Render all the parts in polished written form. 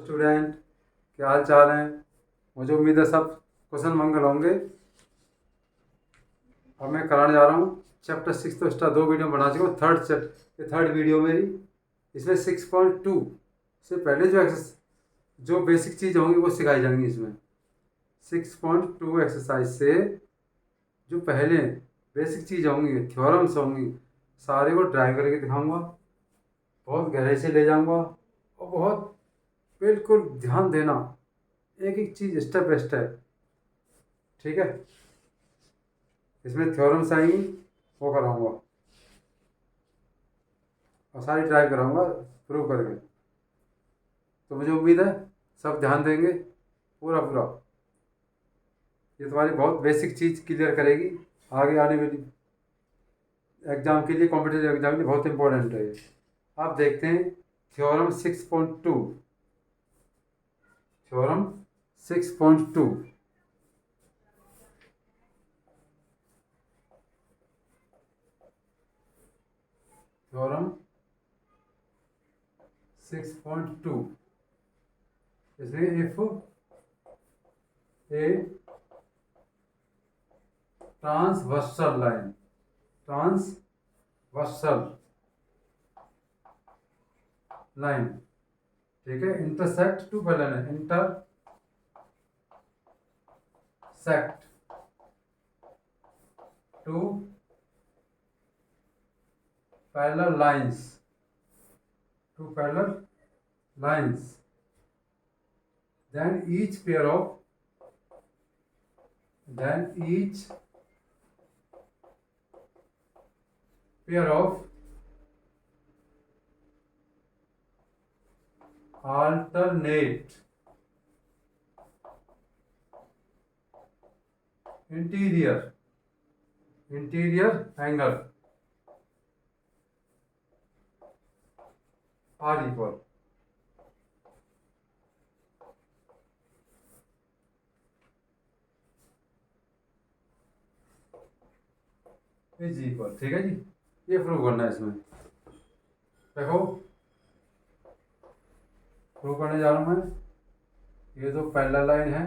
Student, क्या हाल चाल है। मुझे उम्मीद है सब कुशल मंगल होंगे। अब मैं कराने जा रहा हूँ चैप्टर 6। तो स्टार 2 वीडियो बना चुका हूँ। ये थर्ड वीडियो मेरी। इसमें 6.2 से पहले जो बेसिक चीज़ होंगी वो सिखाई जाएंगी। इसमें 6.2 एक्सरसाइज से जो पहले बेसिक चीज़ होंगी, थ्योरम्स होंगी, सारे को ड्राइव करके दिखाऊंगा। बहुत गहराई से ले जाऊंगा और बहुत बिल्कुल ध्यान देना, एक एक चीज़ स्टेप बाय स्टेप। ठीक है। इसमें थ्योरम्स आएंगी, वो कराऊंगा और सारी ड्राइव कराऊंगा प्रूव करके। तो मुझे उम्मीद है सब ध्यान देंगे पूरा पूरा। ये तुम्हारी बहुत बेसिक चीज़ क्लियर करेगी आगे आने वाली एग्जाम के लिए, कॉम्पिटिटिव एग्जाम के लिए बहुत इंपॉर्टेंट है ये। आप देखते हैं थ्योरम 6.2। Theorem 6.2 theorem 6.2। इसमें इफ ए ट्रांसवर्सल लाइन, ठीक है, इंटरसेक्ट टू पैरेलल है, intersect two parallel lines, then each pair of alternate interior angle are equal। Is equal, ठीक है जी। ये प्रूव करना है। इसमें देखो प्रूव करने जा रहा हूँ मैं। ये जो पैरेलल लाइन है,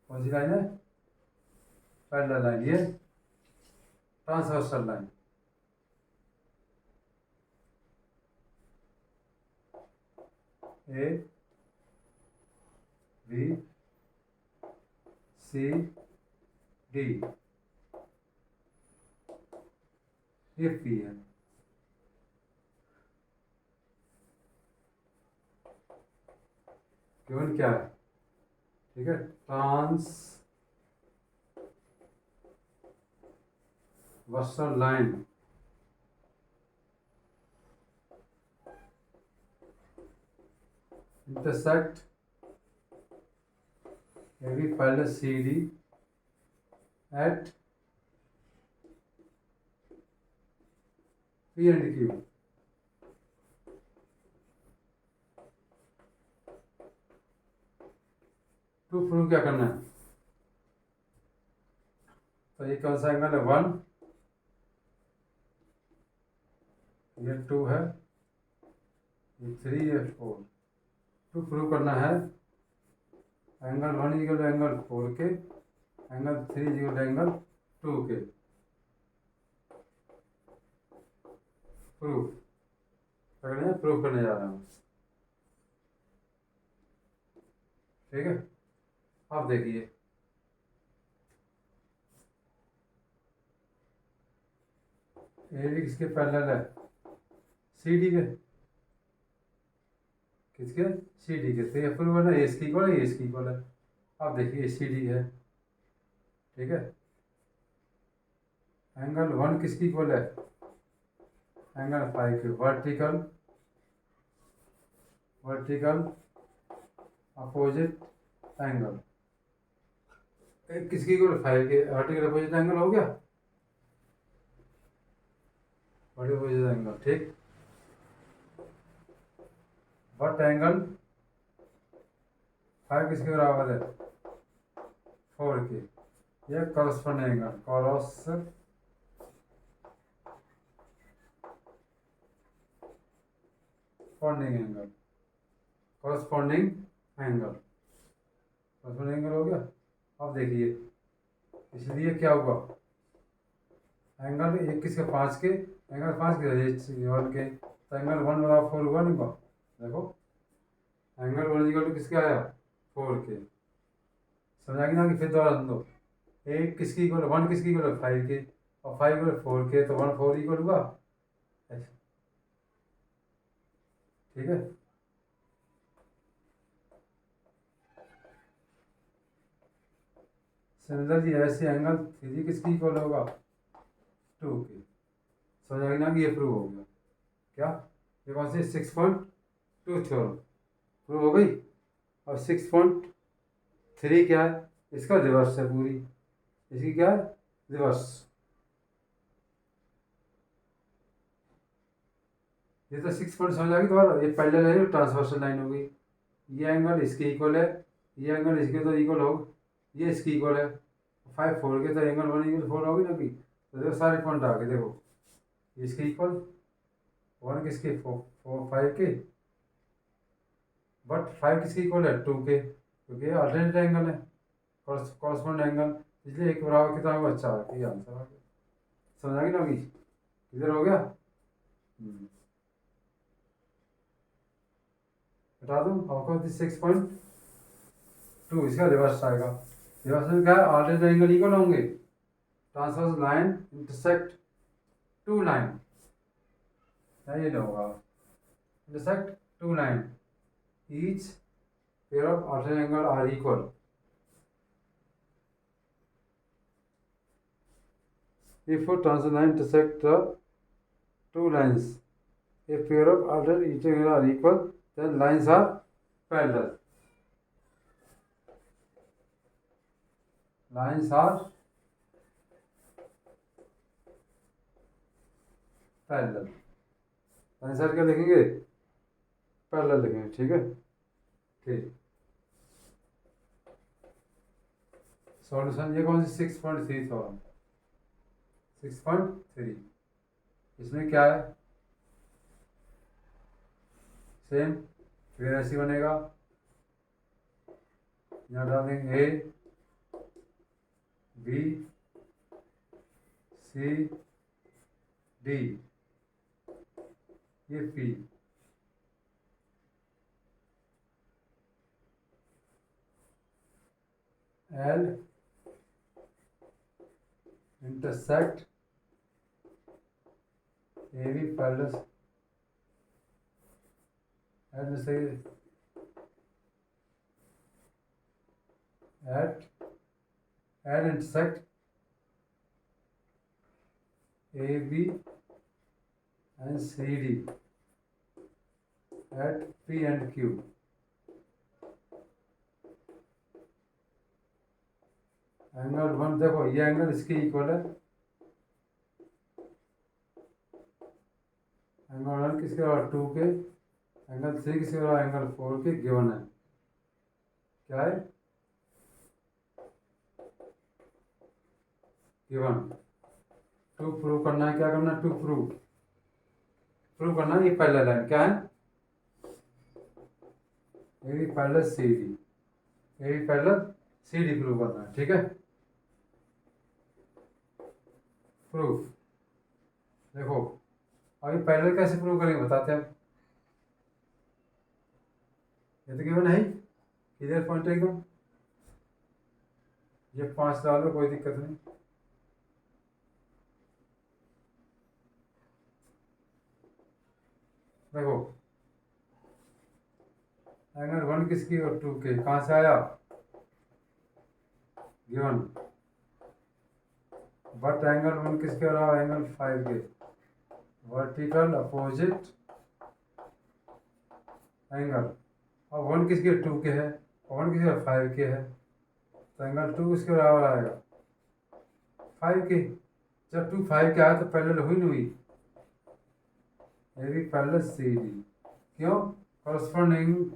कौन सी लाइन है? Parallel line. ये transversal line, A B C D, ये पी है। गिवन क्या है? ठीक है, transversal line intersect A B parallel C D at P and Q. To prove क्या करना है? तो ये कौन सा एंगल है? 1, ये 2 है, ये 3, ये 4। टू प्रूव करना है एंगल 1 इक्वल एंगल 4 के, एंगल 3 इक्वल एंगल 2 के। प्रूफ करने जा रहा हूँ। ठीक है, अब देखिए ए भी किसके पैरेलल है? सी डी के। किसके? सी डी के। तो ये प्रूव करना, ए इसकी इक्वल है, ए इसकी इक्वल है। अब देखिए सी डी है, ठीक है। एंगल 1 किसकी इक्वल है? एंगल 5 के। वर्टिकल अपोजिट एंगल किसकी इक्वल? 5 के। वर्टिकल अपोजिट एंगल हो गया, वर्टिकल अपोजिट एंगल, ठीक। बट एंगल 5 किसके बराबर है? 4 के। यह corresponding angle, corresponding angle, corresponding angle, corresponding angle हो गया। अब देखिए इसलिए क्या हुआ, एंगल एक किसके 5 के, एंगल 5 के 1 के, तो एंगल 1 बराबर 4 हुआ नहीं हुआ। देखो एंगल 1 इक्वल टू किसके आया 4 के। समझ आ गई ना कि फिर दोबारा सुन दो, एक किसकी इक्वल 1 किसकी इक्वल 5 के और 5 इक्वल 4 के, तो 1 4 इक्वल हुआ ऐसे। ठीक है, सिमिलरली ऐसे एंगल 3 किसकी इक्वल होगा 2 के। समझ आ गई ना कि ये प्रूव हो गया। क्या ये कौन सी 6.2 छोड़ो, प्रूव हो गई। और 6.3 क्या है, इसका रिवर्स है पूरी, इसकी क्या है रिवर्स। ये तो 6 पॉइंट समझ आ गई दोबारा, ये पैरेलल है ट्रांसवर्सल लाइन हो गई, ये एंगल इसके इक्वल है, ये एंगल इसके तो इक्वल हो, ये इसकी इक्वल है 5 4 के, तो एंगल 1 इक्वल 4 होगी ना कि। तो देखो सारे पॉइंट आ गए, देखो इसके इक्वल 1 किसके 4 5 के, बट 5 किसके इक्वल है 2 के, क्योंकि अल्टरनेट एंगल है कॉरस्पॉन्ड एंगल, इसलिए एक बराबर कितना होगा 4, ये आंसर आ गया। समझ आ गई ना कि क्लियर हो गया। बता दूँ आपको 6.2 इसका रिवर्स आएगा। रिवर्स में क्या है, ऑल्टरनेट एंगल इक्वल होंगे, transverse line intersect two line, ये होगा intersect two line, each pair of alternate angle are equal. If a transverse line intersect the two lines, a pair of alternate each angle are equal, then lines are parallel. Lines are parallel. Lines are क्या लिखेंगे parallel लिखेंगे। ठीक है, ठीक। Solution ये कौन सी 6.3 था 6.3, इसमें क्या है सेम, फिर ऐसी बनेगा, यहाँ डालेंगे ए बी सी डी, ये P, L intersect A B parallel at intersect AB and CD at P and Q. Angle 1 देखो ये एंगल इसके इक्वल है, एंगल 1 किसके बराबर 2 के, एंगल 3 किसके बराबर एंगल 4 के गिवन है। क्या है गिवन। टू प्रूव करना है, क्या करना है टू प्रूव करना है, ये पैरेलल लाइन क्या है A B parallel C D, A B parallel C D prove करना है। ठीक है, प्रूफ देखो अभी पैरेलल कैसे प्रूव करेंगे बताते हैं। ये तो गिवन है ही, इधर पॉइंट एकदम, ये 5 डालो कोई दिक्कत नहीं। देखो एंगल 1 किसकी और 2 के, कहाँ से आया गिवन, बट एंगल 1 किसके रहा एंगल 5 के, वर्टिकल अपोजिट एंगल, और 1 किसके 2 के है और 1 किसके 5 के है, तो एंगल 2 किसके बराबर आएगा 5 के। जब 2 5 के आया तो पैरेलल हुई नहीं हुई, ये भी पैरेलल सी डी, क्यों कॉरस्पॉन्डिंग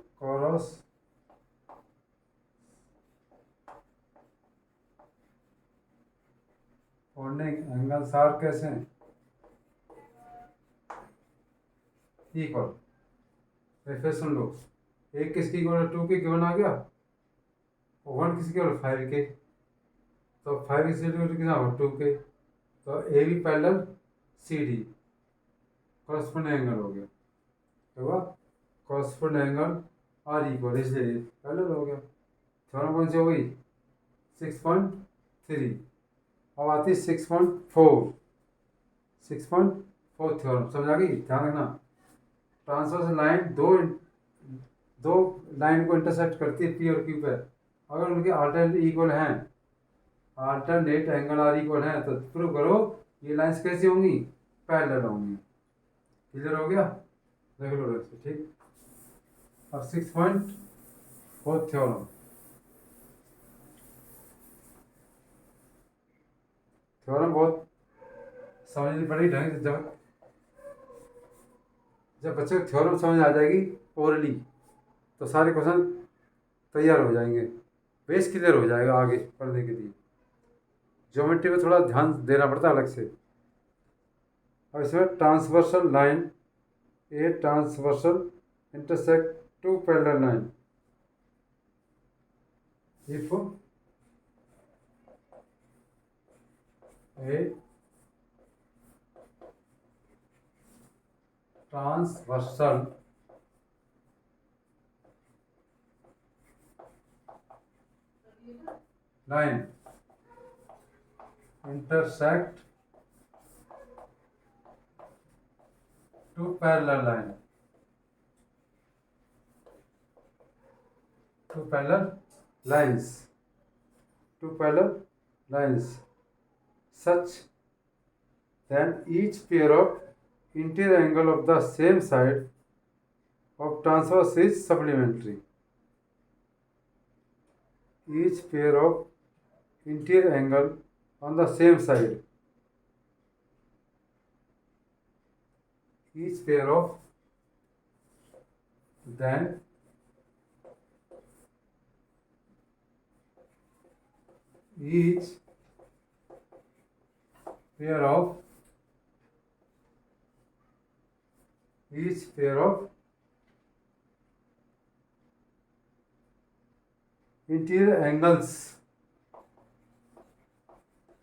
एंगल सार कैसे इक्वल, फिर सुन लो, एक किसकी इक्वल 2 के गिवन आ गया, और 1 किसकी इक्वल 5 के, तो 5 किसकी इक्वल कितना होगा 2 के, तो A B parallel C D corresponding angle हो गया, तो हुआ कॉरस्पॉन्डिंग एंगल आर इक्वल, इसलिए पैरेलल हो गया। थ्योरम कौन सी हो गई 6.3। अब आती है 6.4। 6.4 थ्योरम समझ आ गई, ध्यान रखना। ट्रांसवर्स लाइन दो लाइन को इंटरसेक्ट करती है पी और क्यू पर, अगर उनके अल्टरनेट इक्वल हैं, अल्टरनेट एंगल आर इक्वल हैं, तो प्रूव करो ये लाइंस कैसी होंगी, पैरेलल होंगी। क्लियर हो गया, देख लो ठीक। अब 6.4 थ्योरम, थ्योरम बहुत समझनी पड़ेगी ढंग से। जब बच्चे को थ्योरम समझ आ जाएगी ओरली, तो सारे क्वेश्चन तैयार हो जाएंगे, बेस क्लियर हो जाएगा आगे पढ़ने के लिए। ज्योमेट्री में थोड़ा ध्यान देना पड़ता है अलग से। अब इसमें transversal line, a transversal intersect two parallel line, if a transversal line intersect two parallel line, two parallel lines, two parallel lines, such then each pair of interior angle of the same side of transverse is supplementary. Each pair of interior angle on the same side, each pair of then each pair of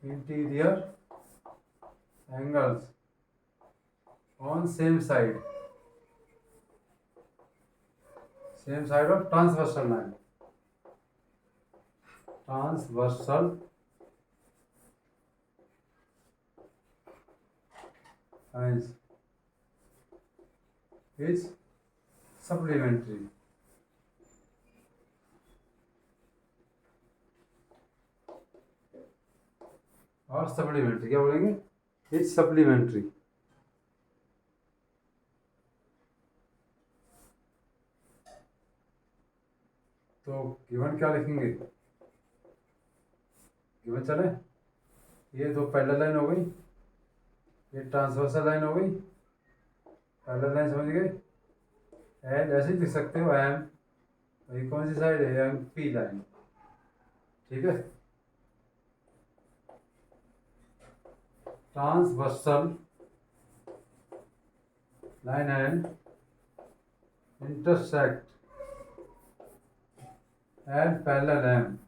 interior angles on same side of transversal line, lines is supplementary. और supplementary क्या बोलेंगे, it's supplementary. तो given क्या लिखेंगे, given चले, ये दो parallel line हो गई, ये ट्रांसवर्सल लाइन हो गई, पैरेलल लाइन समझ गए। एल ऐसे ही लिख सकते हो एम, ये कौन सी साइड है, एम पी लाइन, ठीक है। Transversal line and intersect and parallel M,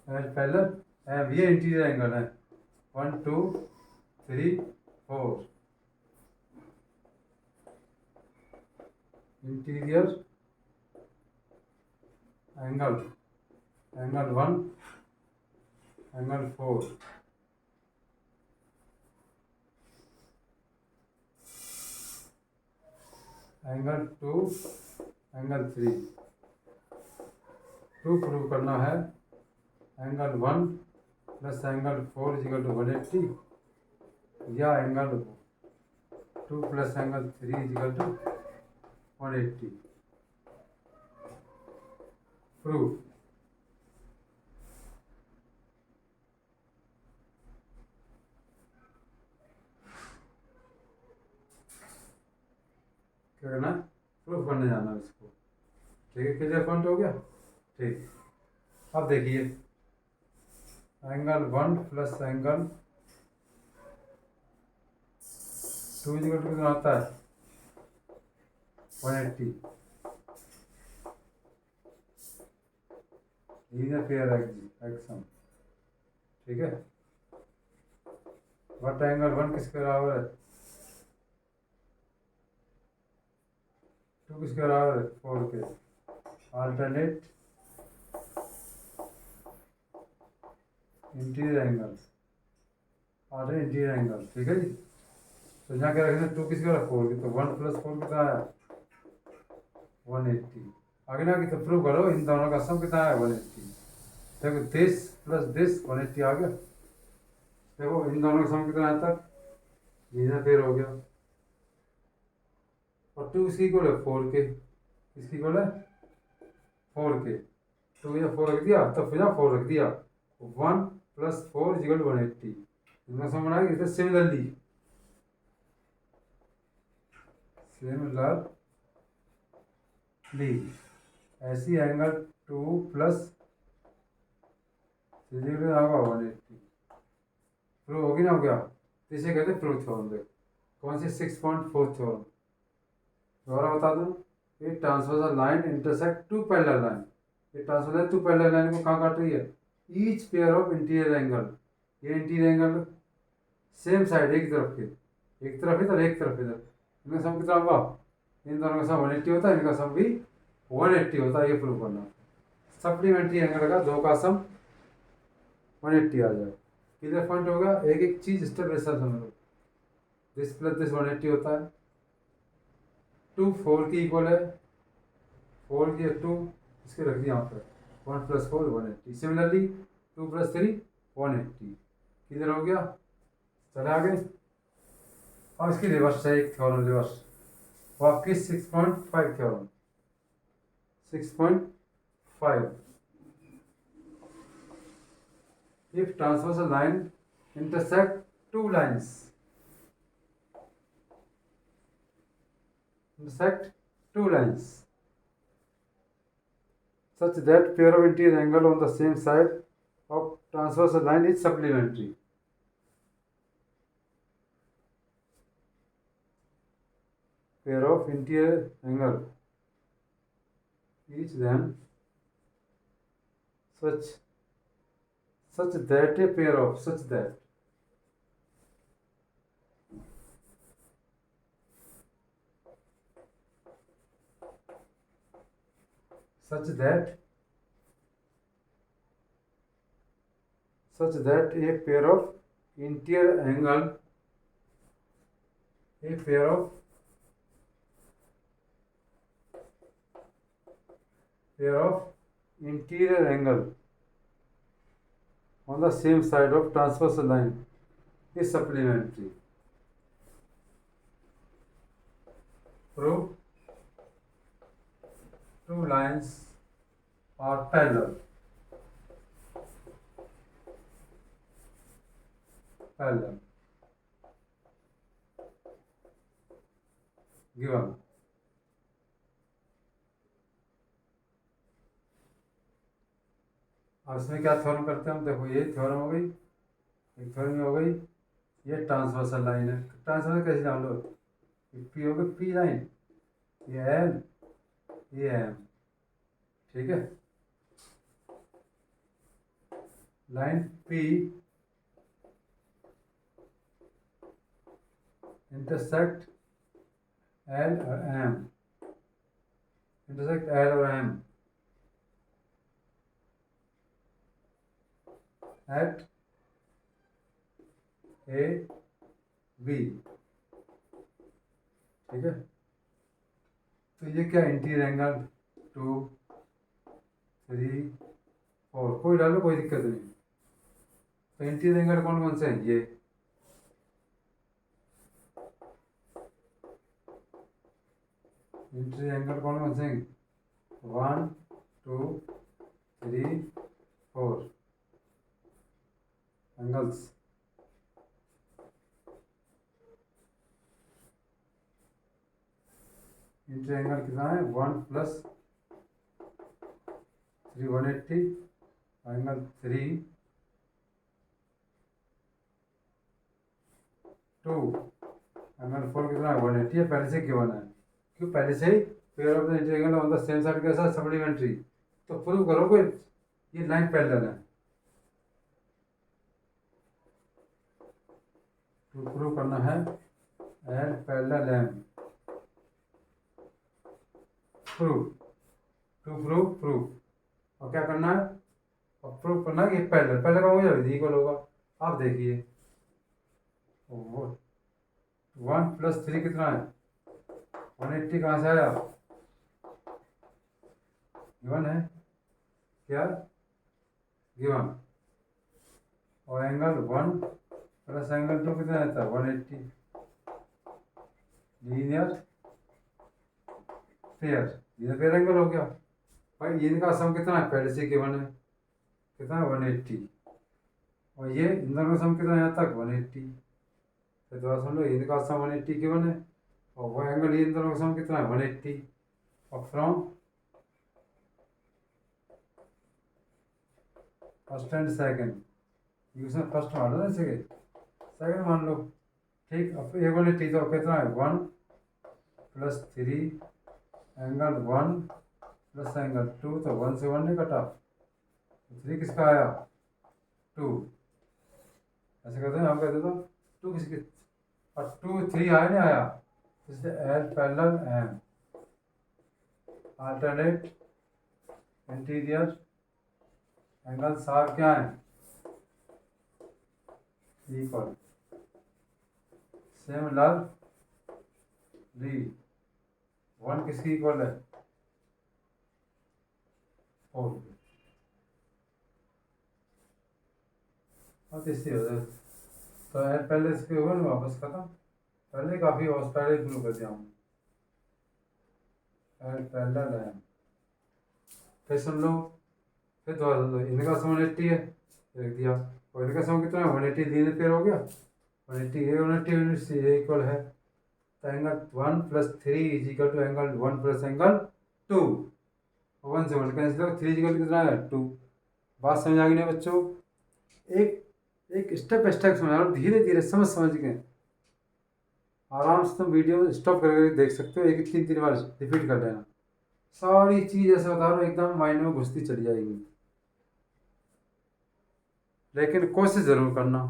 and parallel M, ये इंटीरियर एंगल है 1 2 3 4, interior angle, angle 1, angle 4, angle 2, angle 3। To prove करना है, angle 1 plus angle 4 equal to 180, या angle 2 plus angle 3 equal to 180। Prove, क्या करना है, proof करने जाना है इसको, ठीक है। क्लियर पॉइंट हो गया, ठीक। अब देखिए angle 1 plus angle two is equal to कितना होता है 180। लीनियर पेयर एक्सम, ठीक है। वट एंगल 1 किसके बराबर है, 2 किसके बराबर है 4 के। Alternate interior angle, alternate interior angle, ठीक है जी। तो यहाँ क्या रखेंगे 2 किसके बराबर 4 के, तो 1 + 4 कितना आया 180। आगे ना कि तो प्रूव करो इन दोनों का सम कितना है 180। देखो दिस प्लस दिस 180 आ गया। देखो इन दोनों का सम कितना आता है, लीनियर पेयर हो गया। और 2 इसकी इक्वल है 4 के, इसकी इक्वल है 4 के। तो यहाँ 4 रख दिया, तब फिर 4 रख दिया, 1 + 4 = 180। इनका सम बनाएंगे। तो सिमिलरली ऐसी एंगल 2 + 180 प्रूव होगी ना, हो गया। तो इसे कहते हैं प्रूव थ्योरम। देखो कौन सी 6.4 थ्योरम, दोबारा बता दूं। ये transversal line intersect two parallel line, ये ट्रांसवर्सल टू पैरेलल लाइन को कहाँ काट रही है, each pair of interior angle. ये इंटीरियर एंगल सेम साइड, एक तरफ के, एक तरफ इधर एक तरफ इधर, इनका सम कितना हुआ, इन दोनों का सम 180 होता है, इनका सम भी 180 होता है। ये प्रूव करना, सप्लीमेंट्री एंगल का दो का सम 180 आ जाए। क्लियर पॉइंट होगा। एक एक चीज स्टेप बाय स्टेप समझ लो। दिस प्लस दिस 180 होता है, 2 4 की इक्वल है, 4 की 2 इसके रख दिया यहाँ पर, 1 + 4 180। सिमिलरली 2 + 3 180। क्लियर हो गया। चले आगे। और इसकी रिवर्स है एक थ्योरम, रिवर्स वो आपकी 6.5 theorem. 6.5 if transversal line intersect two lines, such that pair of interior angle on the same side of transversal line is supplementary. Pair of interior angle each then such that a pair of such that a pair of interior angle on the same side of transversal line is supplementary. Prove two lines are parallel. Given. अब इसमें क्या theorem करते हैं हम, देखो ये theorem हो गई, एक थ्योरम हो गई, ये ट्रांसवर्सल लाइन है। ट्रांसवर्सल कैसे जान लो, पी हो गई पी लाइन, ये एल ये एम, ठीक है। लाइन पी इंटरसेक्ट एल और एम, इंटरसेक्ट एल और एम एट ए बी, ठीक है। तो ये क्या इंटीरियर एंगल 2 3 4, कोई डालो कोई दिक्कत नहीं। तो इंटीरियर एंगल कौन कौन से हैं, ये इंटीरियर एंगल कौन कौन से हैं, 1 2 3 4 एंगल्स। इंटीरियर एंगल कितना है 1 + 3 180, एंगल 3 2 एंगल 4 कितना है 180 है, पहले से गिवन है। क्यों? पहले से ही pair of the interior on the same side कैसा सप्लीमेंट्री। तो प्रूव करो कि ये लाइन पैरेलल है। तो प्रूव करना है L parallel M. Prove to prove और क्या करना है? और प्रूव करना है कि पैरेलल पहले का हो जाएगा इक्वल होगा। आप देखिए 1 + 3 कितना है 180 कहाँ से आया? गिवन है क्या? गिवन। और एंगल 1 + एंगल 2 कितना रहता है 180। लीनियर पेयर एंगल हो गया भाई। इनका सम कितना है? पहले से गिवन है कितना है 180। और ये इन दोनों का सम कितना है यहाँ तक 180। तो दोबारा समझ लो, इनका सम 180 गिवन है और वो एंगल इन दोनों का सम कितना है 180। और from first and second using first मान लो ना, सेकंड मान लो। ठीक, अब ये 180 तो कितना है 1 + 3 एंगल 1 + एंगल 2, तो 1 से 1 नहीं कटा, 3 किसका आया 2। ऐसे कहते हैं, हम कहते तो 2 किसके, और 2 3 आया नहीं आया, इसलिए L parallel M alternate interior angle सार क्या है इक्वल सिमिलरली 1 किसकी इक्वल है 4। और तीसरी हो जाए तो यार पहले इसके होगा ना वापस खत्म। पहले काफ़ी और पहले शुरू कर दिया हूँ। पैरेलल है, फिर सुन लो, फिर दोबारा सुन लो। इनका सम 180 है लिख दिया, और इनका सम कितना है 180। लीनियर पेयर हो गया 180। ये 180 ये इक्वल है, तो एंगल 1 + 3 = एंगल 1 + एंगल 2। 1 से 1 कैंसिल हो, 3 कितना है 2। बात समझ आ गई नहीं बच्चों? एक स्टेप बाय स्टेप समझा रहा हूँ, धीरे धीरे समझ गए। आराम से तुम वीडियो स्टॉप करके देख सकते हो, 3 बार रिपीट कर लेना। सारी चीज़ ऐसे बता रहा हूँ एकदम माइंड में घुसती चली जाएगी। लेकिन कोशिश ज़रूर करना,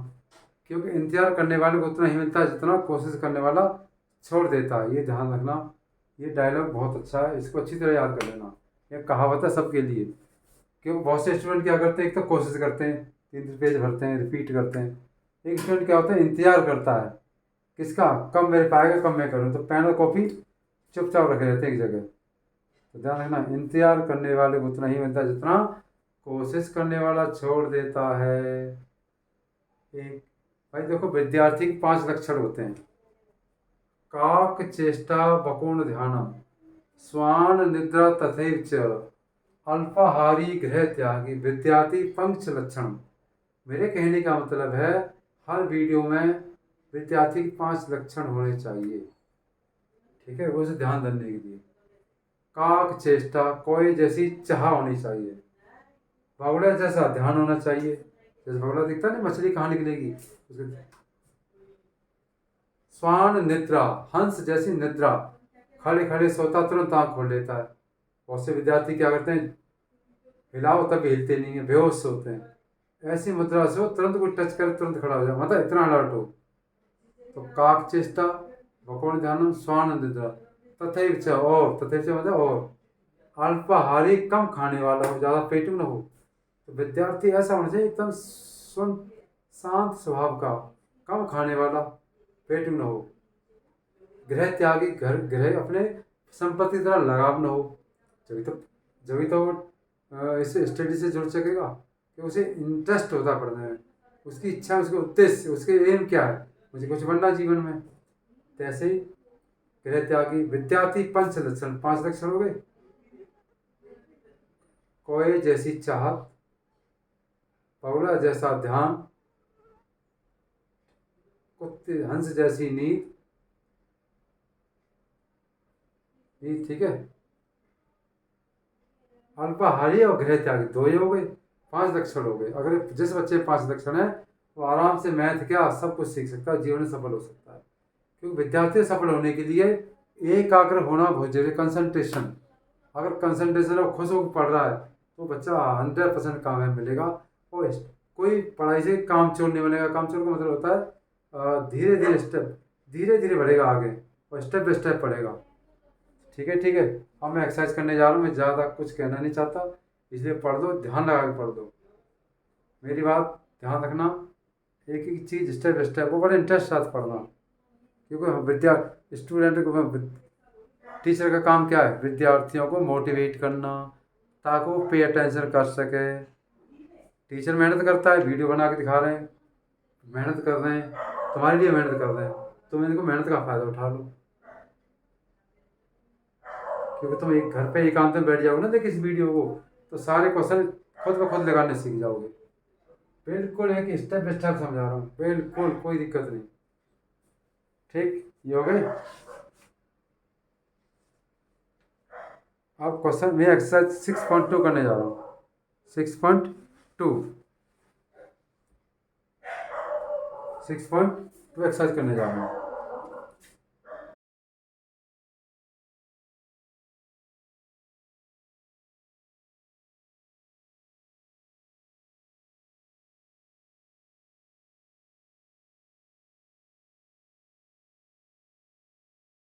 क्योंकि इंतजार करने वाले को उतना ही मिलता है जितना कोशिश करने वाला छोड़ देता है। ये ध्यान रखना। ये डायलॉग बहुत अच्छा है, इसको अच्छी तरह याद कर लेना। ये कहावत है सबके लिए। क्योंकि बहुत से स्टूडेंट क्या करते हैं, एक तो कोशिश करते हैं 3 पेज भरते हैं रिपीट करते हैं। एक स्टूडेंट क्या होता है इंतजार करता है किसका, कब मेरे पाएगा कब मैं करूँ, तो पेन और कॉपी चुपचाप रखे रहते हैं एक जगह। तो ध्यान रखना, इंतजार करने वाले को उतना ही मिलता है जितना कोशिश करने वाला छोड़ देता है। एक भाई देखो, विद्यार्थी के 5 लक्षण होते हैं। काक चेष्टा बकोण ध्यानम स्वान निद्रा तथैव च अल्पाहारी गृह त्यागी विद्यार्थी पंक्ष लक्षण। मेरे कहने का मतलब है हर वीडियो में विद्यार्थी के 5 लक्षण होने चाहिए। ठीक है, वो से ध्यान देने के लिए। काक चेष्टा कोई जैसी चाह होनी चाहिए, भगोड़ा जैसा ध्यान होना चाहिए। जैसे भगोड़ा दिखता है ना, मछली कहाँ निकलेगी। स्वान निद्रा हंस जैसी निद्रा, खड़े खड़े सोता तुरंत आँख खोल लेता है। बहुत से विद्यार्थी क्या करते हैं, हिलाओ तब हिलते नहीं है, बेहोश होते हैं। ऐसी मुद्रा से हो तुरंत कोई टच करे तुरंत खड़ा हो जाए, मतलब इतना अलर्ट हो। तो काक चेष्टा भगोड़ ध्यान स्वान निद्रा तथैव च और तथैव च मतलब और अल्पाहारी कम खाने वाला हो, ज़्यादा पेटू न हो। तो विद्यार्थी ऐसा होना चाहिए एकदम शांत स्वभाव का, कम खाने वाला, पेटू न हो। गृह त्यागी गृह अपने संपत्ति की तरह लगाव न हो। जब तो इस स्टडी से जुड़ सकेगा कि उसे इंटरेस्ट होता पढ़ने में, उसकी इच्छा, उसके उद्देश्य, उसके एम क्या है, मुझे कुछ बनना जीवन में। तो ऐसे ही गृह त्यागी विद्यार्थी पंच लक्षण, 5 लक्षण हो गए। कोई जैसी चाहत, पगला जैसा ध्यान, कुत्ते हंस जैसी नींद। ठीक है, अल्पाहारी और गृह त्यागी 2 ही हो गए, 5 लक्षण हो गए। अगर जिस बच्चे 5 लक्षण है वो आराम से मैथ क्या सब कुछ सीख सकता है, जीवन में सफल हो सकता है। क्योंकि विद्यार्थी सफल होने के लिए एकाग्र होना बहुत जरूरी, कंसंट्रेशन। अगर कंसंट्रेशन और खुश होकर पढ़ रहा है तो बच्चा 100% कामयाब मिलेगा। और कोई पढ़ाई से काम चोर नहीं बनेगा। काम चोर का मतलब होता है धीरे धीरे स्टेप, धीरे धीरे बढ़ेगा आगे और स्टेप बाय स्टेप पढ़ेगा। ठीक है, ठीक है। अब मैं एक्सरसाइज करने जा रहा हूँ, मैं ज़्यादा कुछ कहना नहीं चाहता, इसलिए पढ़ दो, ध्यान लगा के पढ़ दो, मेरी बात ध्यान रखना। एक एक चीज़ स्टेप बाय स्टेप, वो बड़े इंटरेस्ट साथ पढ़ना, क्योंकि स्टूडेंट को, टीचर का काम क्या है, विद्यार्थियों को मोटिवेट करना ताकि वो पे अटेंशन कर सके। टीचर मेहनत करता है, वीडियो बना के दिखा रहे हैं, मेहनत कर रहे हैं, तुम्हारे लिए मेहनत कर रहे हैं, तुम इनको मेहनत का फ़ायदा उठा लो। क्योंकि तुम एक घर पे एकांत में बैठ जाओगे ना देख इस वीडियो को, तो सारे क्वेश्चन खुद ब खुद लगाने सीख जाओगे। बिल्कुल है कि स्टेप बाय स्टेप समझा रहा हूँ, बिल्कुल कोई दिक्कत नहीं। ठीक, ये हो गए। अब क्वेश्चन मैं एक्सरसाइज 6.2 करने जा रहा हूँ। 6.2 एक्सरसाइज करने जा रहा हूँ।